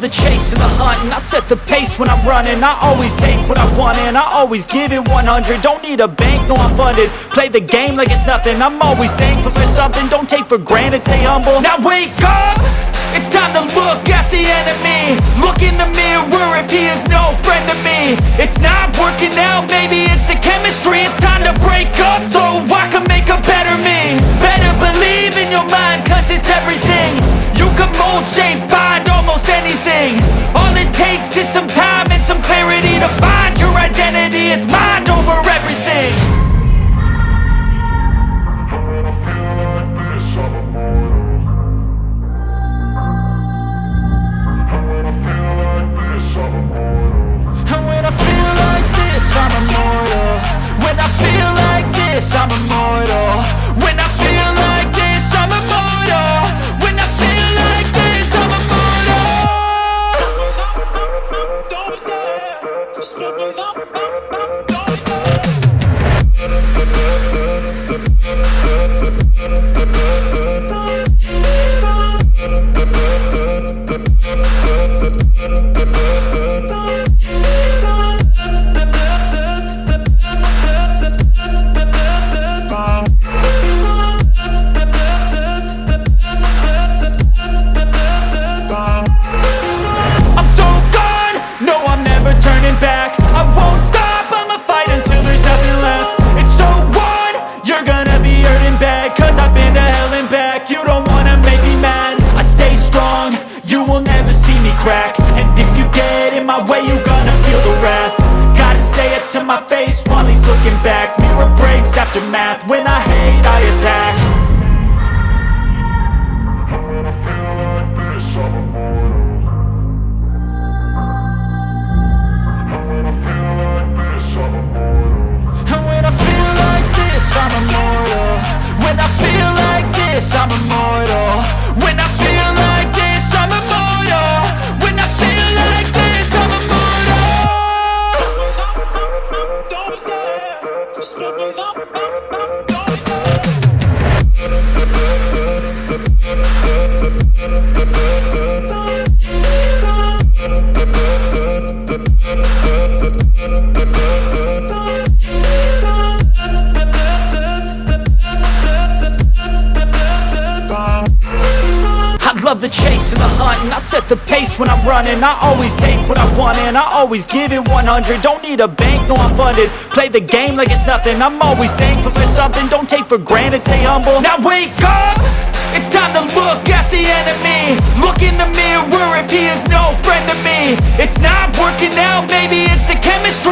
love the chase and the hunt, and I set the pace when I'm running. I always take what I want and I always give it 100. Don't need a bank, no I'm funded. Play the game like it's nothing. I'm always thankful for something. Don't take for granted, stay humble. Now wake up! It's time to look at the enemy. Look in the mirror if he is no friend to me. It's not working out, maybe it's the chemistry. It's time to break up so I can make a better me. Better believe in your mind, cause it's everything. You can mold, shape, find almost anything. All it takes is some time and some clarity to find your identity. It's mind over everything. I'm immortal. When I feel like this, I'm immortal. When I feel like this, I'm immortal. When I feel like this, I'm immortal. Don't be scared. Just let me know. Don't be scared. Crack. And if you get in my way, you gonna feel the wrath. Gotta say it to my face while he's looking back. Mirror breaks after math. When I hate, I attack. When I feel like this, I'm immortal. When I feel like this, I'm immortal. When I feel like this, I'm immortal. When I feel like this, I'm immortal. When I feel like this, I'm immortal. When I feel like this, I'm immortal. Don't be scared. Just let me know. Don't be scared. Love the chase and the hunt, and I set the pace when I'm running. I always take what I want and I always give it 100. Don't need a bank, no I'm funded. Play the game like it's nothing. I'm always thankful for something. Don't take for granted, stay humble. Now wake up! It's time to look at the enemy. Look in the mirror if he is no friend to me. It's not working out, maybe it's the chemistry.